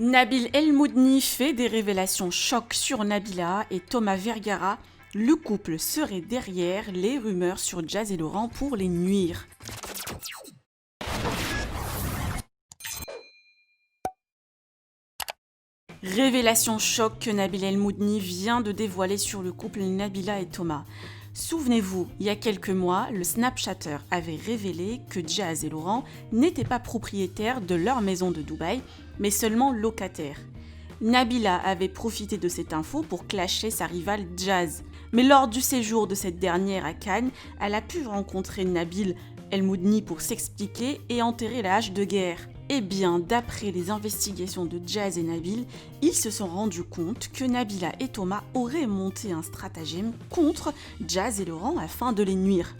Nabil El Moudni fait des révélations choc sur Nabila et Thomas Vergara. Le couple serait derrière les rumeurs sur Jazz et Laurent pour les nuire. Révélation choc que Nabil El Moudni vient de dévoiler sur le couple Nabila et Thomas. Souvenez-vous, il y a quelques mois, le Snapchatter avait révélé que Jazz et Laurent n'étaient pas propriétaires de leur maison de Dubaï, mais seulement locataires. Nabila avait profité de cette info pour clasher sa rivale Jazz. Mais lors du séjour de cette dernière à Cannes, elle a pu rencontrer Nabil El Moudni pour s'expliquer et enterrer la hache de guerre. Eh bien, d'après les investigations de Jazz et Nabil, ils se sont rendus compte que Nabila et Thomas auraient monté un stratagème contre Jazz et Laurent afin de les nuire.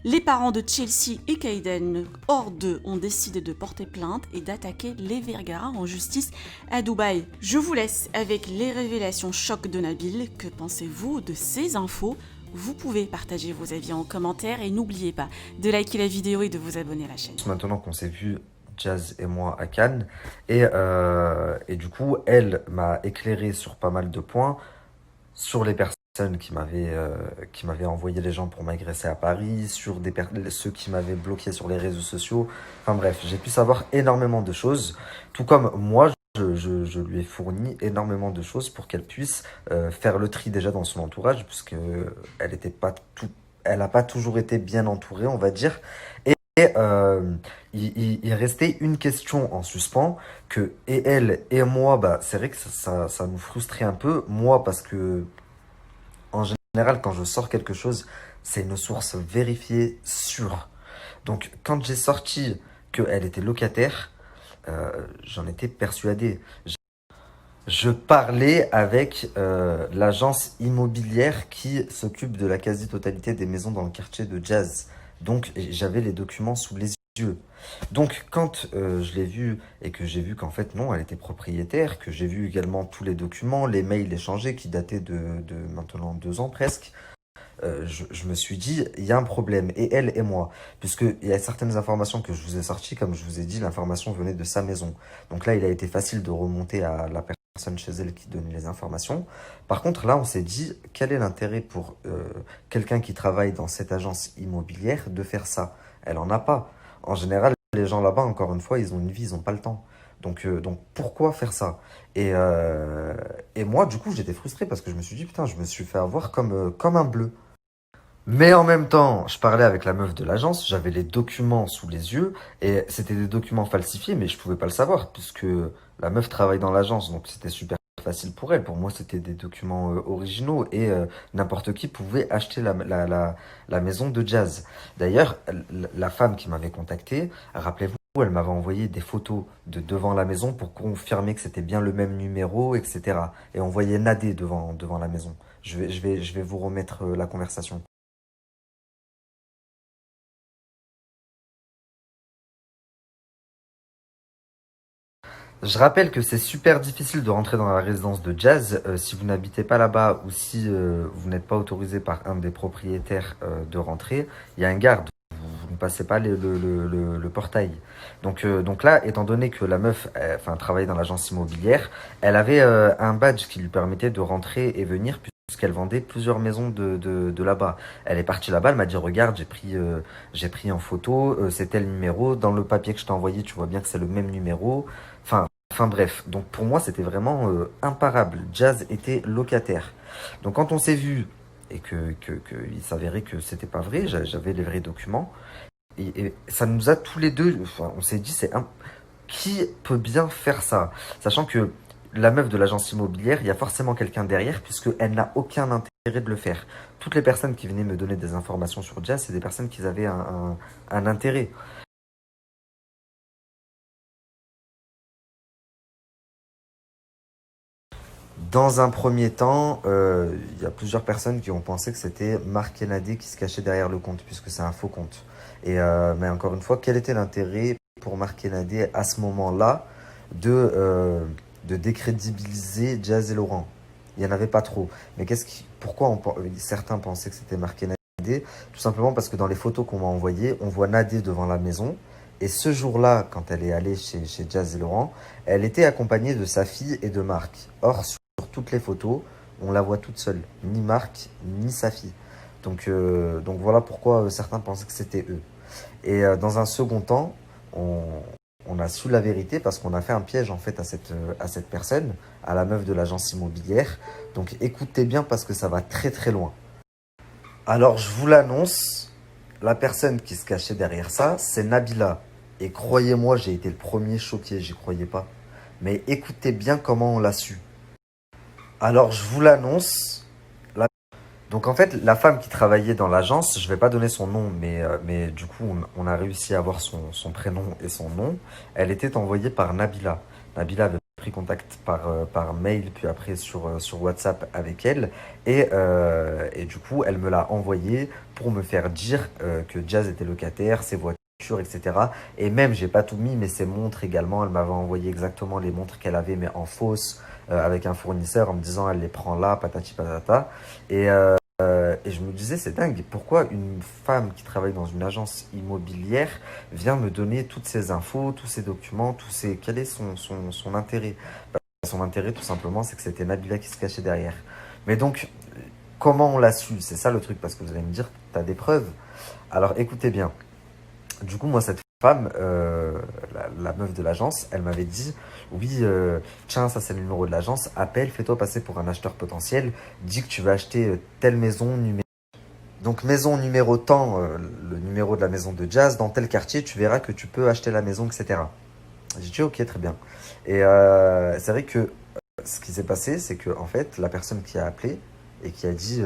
Les parents de Chelsea et Kaiden, hors d'eux, ont décidé de porter plainte et d'attaquer les Vergara en justice à Dubaï. Je vous laisse avec les révélations choc de Nabil. Que pensez-vous de ces infos ? Vous pouvez partager vos avis en commentaire et n'oubliez pas de liker la vidéo et de vous abonner à la chaîne. Maintenant qu'on s'est vu, Jazz et moi, à Cannes, et du coup, elle m'a éclairé sur pas mal de points, sur les personnes qui m'avaient envoyé les gens pour m'agresser à Paris, sur ceux qui m'avaient bloqué sur les réseaux sociaux. Enfin bref, j'ai pu savoir énormément de choses, tout comme moi, je lui ai fourni énormément de choses pour qu'elle puisse faire le tri déjà dans son entourage, puisque elle n'a pas toujours été bien entourée, on va dire. Il restait une question en suspens et elle et moi, bah, c'est vrai que ça nous frustrait un peu. Moi, parce que en général, quand je sors quelque chose, c'est une source vérifiée, sûre. Donc, quand j'ai sorti qu'elle était locataire, j'en étais persuadé. Je parlais avec l'agence immobilière qui s'occupe de la quasi-totalité des maisons dans le quartier de Jazz. Donc, j'avais les documents sous les yeux. Donc, quand je l'ai vue et que j'ai vu qu'en fait, non, elle était propriétaire, que j'ai vu également tous les documents, les mails échangés qui dataient de maintenant 2 ans presque, je me suis dit, il y a un problème, et elle et moi, puisqu'il y a certaines informations que je vous ai sorties, comme je vous ai dit, l'information venait de sa maison. Donc là, il a été facile de remonter à la personne chez elle qui donnait les informations. Par contre, là, on s'est dit, quel est l'intérêt pour quelqu'un qui travaille dans cette agence immobilière de faire ça? Elle en a pas. En général, les gens là-bas, encore une fois, ils ont une vie, ils n'ont pas le temps. Donc pourquoi faire ça? Et moi, du coup, j'étais frustré parce que je me suis dit, putain, je me suis fait avoir comme un bleu. Mais en même temps, je parlais avec la meuf de l'agence, j'avais les documents sous les yeux, et c'était des documents falsifiés, mais je pouvais pas le savoir, puisque la meuf travaille dans l'agence, donc c'était super facile pour elle. Pour moi, c'était des documents originaux, et n'importe qui pouvait acheter la maison de Jazz. D'ailleurs, la femme qui m'avait contacté, rappelez-vous, elle m'avait envoyé des photos de devant la maison pour confirmer que c'était bien le même numéro, etc. Et on voyait Nadé devant la maison. Je vais vous remettre la conversation. Je rappelle que c'est super difficile de rentrer dans la résidence de Jazz si vous n'habitez pas là-bas ou si vous n'êtes pas autorisé par un des propriétaires de rentrer. Il y a un garde, vous ne passez pas le portail. Donc là, étant donné que la meuf enfin, travaillait dans l'agence immobilière, elle avait un badge qui lui permettait de rentrer et venir puisqu'elle vendait plusieurs maisons de là-bas. Elle est partie là-bas, elle m'a dit regarde, j'ai pris en photo, c'est tel numéro, dans le papier que je t'ai envoyé, tu vois bien que c'est le même numéro. Enfin bref, donc pour moi c'était vraiment imparable. Jazz était locataire. Donc quand on s'est vu et que il s'avérait que c'était pas vrai, j'avais les vrais documents et ça nous a tous les deux, enfin, on s'est dit qui peut bien faire ça, sachant que la meuf de l'agence immobilière, il y a forcément quelqu'un derrière puisque elle n'a aucun intérêt de le faire. Toutes les personnes qui venaient me donner des informations sur Jazz, c'est des personnes qui avaient un intérêt. Dans un premier temps, il y a plusieurs personnes qui ont pensé que c'était Marc Kennedy qui se cachait derrière le compte, puisque c'est un faux compte. Mais encore une fois, quel était l'intérêt pour Marc Kennedy à ce moment-là de décrédibiliser Jazz et Laurent? Il n'y en avait pas trop. Mais pourquoi certains pensaient que c'était Marc Kennedy? Tout simplement parce que dans les photos qu'on m'a envoyées, on voit Nadé devant la maison Et ce jour-là, quand elle est allée chez Jazz et Laurent, elle était accompagnée de sa fille et de Marc. Or, sur toutes les photos, on la voit toute seule. Ni Marc, ni sa fille. Donc voilà pourquoi certains pensaient que c'était eux. Et dans un second temps, on, on a su la vérité parce qu'on a fait un piège en fait à cette personne, à la meuf de l'agence immobilière. Donc écoutez bien parce que ça va très très loin. Alors je vous l'annonce, la personne qui se cachait derrière ça, c'est Nabila. Et croyez-moi, j'ai été le premier choqué, j'y croyais pas. Mais écoutez bien comment on l'a su. Alors je vous l'annonce. Donc en fait, la femme qui travaillait dans l'agence, je vais pas donner son nom, mais du coup, on a réussi à avoir son prénom et son nom. Elle était envoyée par Nabila. Nabila avait pris contact par mail, puis après sur WhatsApp avec elle. Et du coup, elle me l'a envoyée pour me faire dire que Jazz était locataire, ses voitures, etc. Et même, j'ai pas tout mis, mais ses montres également. Elle m'avait envoyé exactement les montres qu'elle avait, mais en fausse, avec un fournisseur, en me disant elle les prend là, patati patata. Et je me disais, c'est dingue, pourquoi une femme qui travaille dans une agence immobilière vient me donner toutes ces infos, tous ces documents, quel est son intérêt? Son intérêt, tout simplement, c'est que c'était Nabila qui se cachait derrière. Mais donc, comment on l'a su? C'est ça le truc, parce que vous allez me dire, t'as des preuves. Alors écoutez bien. Du coup, moi, cette femme, la meuf de l'agence, elle m'avait dit, oui, tiens, ça c'est le numéro de l'agence, appelle, fais-toi passer pour un acheteur potentiel, dis que tu vas acheter telle maison, numéro. Donc maison numéro tant, le numéro de la maison de Jazz, dans tel quartier, tu verras que tu peux acheter la maison, etc. J'ai dit, ok, très bien. Et c'est vrai que ce qui s'est passé, c'est que en fait, la personne qui a appelé et qui a dit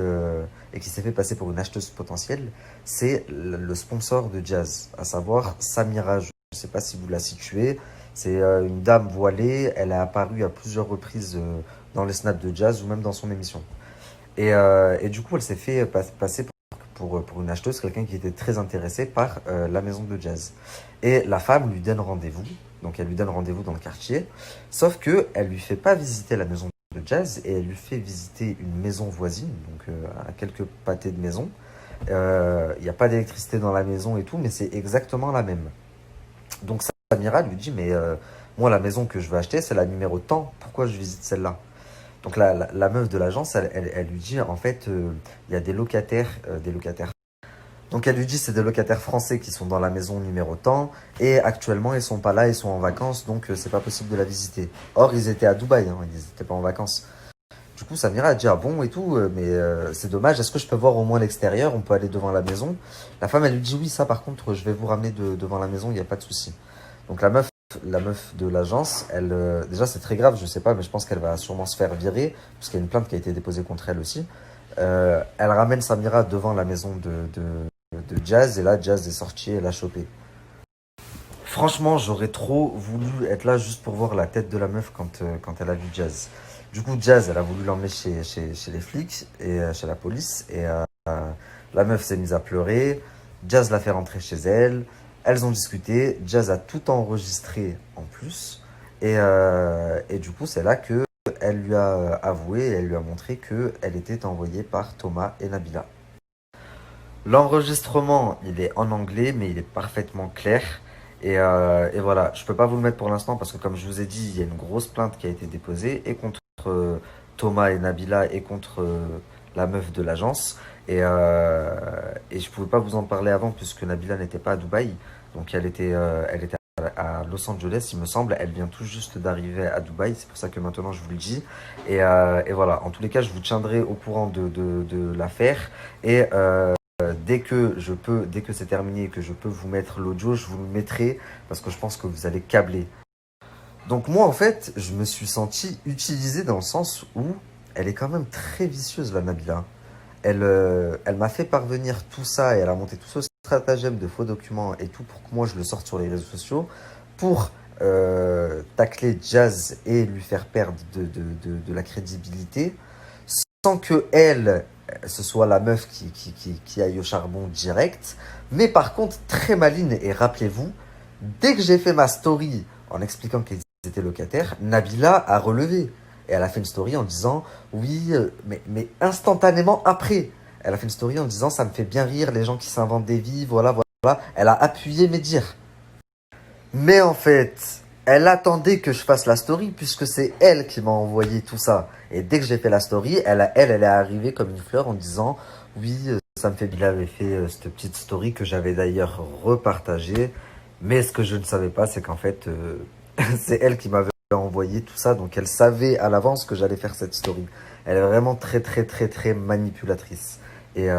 et qui s'est fait passer pour une acheteuse potentielle, c'est le sponsor de Jazz, à savoir Samira. Je ne sais pas si vous la situez. C'est une dame voilée. Elle a apparu à plusieurs reprises dans les snaps de Jazz ou même dans son émission. Et du coup, elle s'est fait passer pour une acheteuse, quelqu'un qui était très intéressé par la maison de Jazz. Et la femme lui donne rendez-vous. Donc elle lui donne rendez-vous dans le quartier. Sauf que elle lui fait pas visiter la maison de Jazz et elle lui fait visiter une maison voisine, donc à quelques pâtés de maison. Il n'y a pas d'électricité dans la maison et tout, mais c'est exactement la même. Donc Samira lui dit, mais moi la maison que je veux acheter, c'est la numéro tant. Pourquoi je visite celle-là? Donc la meuf de l'agence, elle lui dit, en fait, il y a des locataires. Donc elle lui dit, c'est des locataires français qui sont dans la maison numéro tant, et actuellement ils sont pas là, ils sont en vacances, donc c'est pas possible de la visiter. Or ils étaient à Dubaï, hein, ils étaient pas en vacances. Du coup Samira a dit, ah bon et tout, mais c'est dommage, est-ce que je peux voir au moins l'extérieur, on peut aller devant la maison? La femme elle lui dit, oui ça par contre je vais vous ramener devant la maison, il n'y a pas de souci. Donc la meuf de l'agence, elle, déjà c'est très grave, je sais pas, mais je pense qu'elle va sûrement se faire virer, parce qu'il y a une plainte qui a été déposée contre elle aussi. Elle ramène Samira devant la maison de Jazz, et là Jazz est sorti et l'a chopé. Franchement, j'aurais trop voulu être là juste pour voir la tête de la meuf quand elle a vu Jazz. Du coup, Jazz, elle a voulu l'emmener chez les flics et chez la police. Et la meuf s'est mise à pleurer. Jazz l'a fait rentrer chez elle. Elles ont discuté. Jazz a tout enregistré en plus. Et du coup, c'est là que elle lui a avoué, elle lui a montré qu'elle était envoyée par Thomas et Nabila. L'enregistrement, il est en anglais, mais il est parfaitement clair. Et voilà, je peux pas vous le mettre pour l'instant parce que comme je vous ai dit, il y a une grosse plainte qui a été déposée et contre Thomas et Nabila et contre la meuf de l'agence. Et je pouvais pas vous en parler avant puisque Nabila n'était pas à Dubaï. Donc elle était à Los Angeles, il me semble. Elle vient tout juste d'arriver à Dubaï. C'est pour ça que maintenant je vous le dis. Et voilà, en tous les cas, je vous tiendrai au courant de l'affaire. Dès que c'est terminé et que je peux vous mettre l'audio, je vous le mettrai parce que je pense que vous allez câbler. Donc moi, en fait, je me suis senti utilisé dans le sens où elle est quand même très vicieuse, la Nabila. Elle m'a fait parvenir tout ça et elle a monté tout ce stratagème de faux documents et tout pour que moi je le sorte sur les réseaux sociaux pour tacler Jazz et lui faire perdre de la crédibilité sans que elle, ce soit la meuf qui aille au charbon direct. Mais par contre, très maligne, et rappelez-vous, dès que j'ai fait ma story en expliquant qu'ils étaient locataires, Nabila a relevé. Et elle a fait une story en disant, oui, mais instantanément après, elle a fait une story en disant, ça me fait bien rire les gens qui s'inventent des vies, voilà, voilà. Elle a appuyé mes dires. Mais en fait, elle attendait que je fasse la story puisque c'est elle qui m'a envoyé tout ça. Et dès que j'ai fait la story, elle est arrivée comme une fleur en disant oui, ça me fait bien. Elle avait fait cette petite story que j'avais d'ailleurs repartagée. Mais ce que je ne savais pas, c'est qu'en fait, c'est elle qui m'avait envoyé tout ça. Donc elle savait à l'avance que j'allais faire cette story. Elle est vraiment très très très très manipulatrice. Et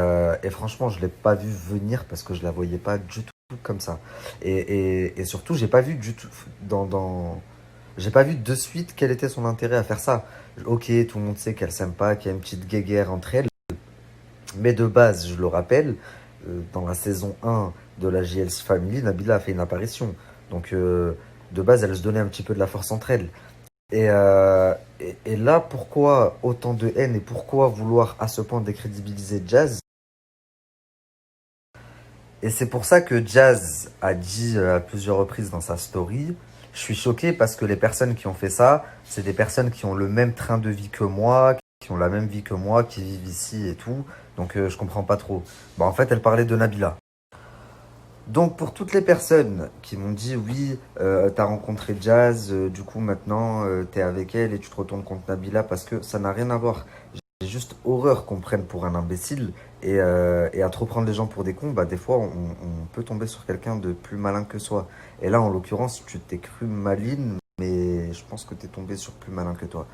franchement, je l'ai pas vue venir parce que je la voyais pas du tout comme ça. Et surtout, j'ai pas vu du tout j'ai pas vu de suite quel était son intérêt à faire ça. Ok, tout le monde sait qu'elle s'aime pas, qu'il y a une petite guéguerre entre elles. Mais de base, je le rappelle, dans la saison 1 de la JLC Family, Nabila a fait une apparition. Donc, de base, elles se donnaient un petit peu de la force entre elles. Et là, pourquoi autant de haine et pourquoi vouloir à ce point décrédibiliser Jazz? Et c'est pour ça que Jazz a dit à plusieurs reprises dans sa story, je suis choqué parce que les personnes qui ont fait ça, c'est des personnes qui ont le même train de vie que moi, qui ont la même vie que moi, qui vivent ici et tout. Donc je comprends pas trop. Bah, en fait, elle parlait de Nabila. Donc pour toutes les personnes qui m'ont dit oui, t'as rencontré Jazz, du coup maintenant t'es avec elle et tu te retournes contre Nabila parce que ça n'a rien à voir. J'ai juste horreur qu'on me prenne pour un imbécile et à trop prendre les gens pour des cons, bah des fois on peut tomber sur quelqu'un de plus malin que soi. Et là en l'occurrence tu t'es cru maline, mais je pense que t'es tombé sur plus malin que toi.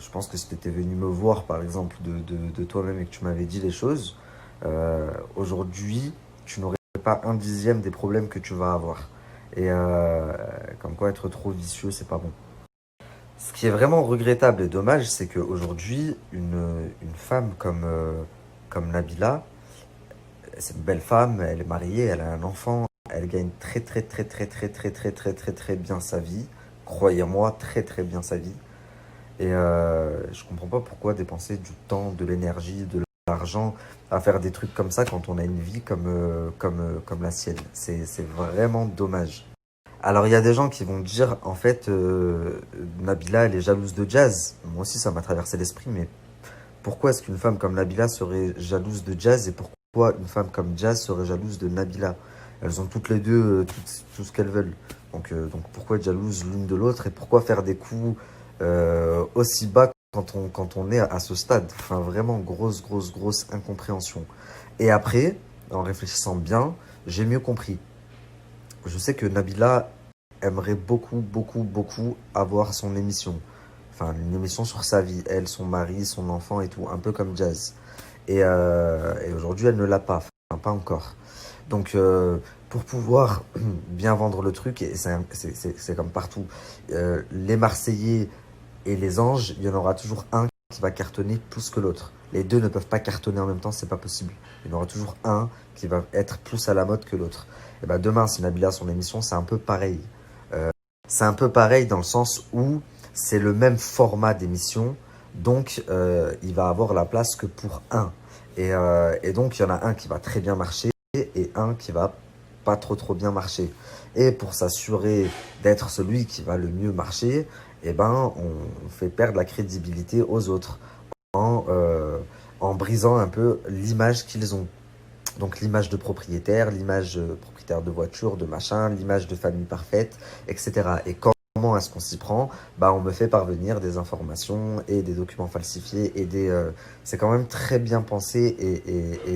Je pense que si t'étais venu me voir par exemple de toi-même et que tu m'avais dit les choses, aujourd'hui tu n'aurais pas un dixième des problèmes que tu vas avoir. Et comme quoi être trop vicieux c'est pas bon. Ce qui est vraiment regrettable et dommage, c'est qu'aujourd'hui, une femme comme Nabila, c'est une belle femme, elle est mariée, elle a un enfant, elle gagne très très très très très très très très très très bien sa vie. Croyez-moi, très très bien sa vie. Et je comprends pas pourquoi dépenser du temps, de l'énergie, de l'argent à faire des trucs comme ça quand on a une vie comme la sienne. C'est vraiment dommage. Alors, il y a des gens qui vont dire, en fait, Nabila, elle est jalouse de Jazz. Moi aussi, ça m'a traversé l'esprit, mais pourquoi est-ce qu'une femme comme Nabila serait jalouse de Jazz et pourquoi une femme comme Jazz serait jalouse de Nabila? Elles ont toutes les deux tout ce qu'elles veulent. Donc pourquoi être jalouse l'une de l'autre et pourquoi faire des coups aussi bas quand on est à ce stade? Enfin, vraiment, grosse incompréhension. Et après, en réfléchissant bien, j'ai mieux compris. Je sais que Nabila aimerait beaucoup avoir son émission. Enfin, une émission sur sa vie, elle, son mari, son enfant et tout, un peu comme Jazz. Et aujourd'hui, elle ne l'a pas, enfin, pas encore. Donc, pour pouvoir bien vendre le truc, et c'est comme partout, les Marseillais et les Anges, il y en aura toujours un qui va cartonner plus que l'autre. Les deux ne peuvent pas cartonner en même temps, c'est pas possible. Il y en aura toujours un qui va être plus à la mode que l'autre. Et ben demain, si Nabila a son émission, c'est un peu pareil. C'est un peu pareil dans le sens où c'est le même format d'émission, donc il va avoir la place que pour un. Et donc il y en a un qui va très bien marcher et un qui va pas trop bien marcher. Et pour s'assurer d'être celui qui va le mieux marcher, eh ben on fait perdre la crédibilité aux autres en, en brisant un peu l'image qu'ils ont. Donc l'image de propriétaire, l'image propriétaire de voiture, de machin, l'image de famille parfaite, etc. Et comment est-ce qu'on s'y prend? Bah, on me fait parvenir des informations et des documents falsifiés et des. C'est quand même très bien pensé et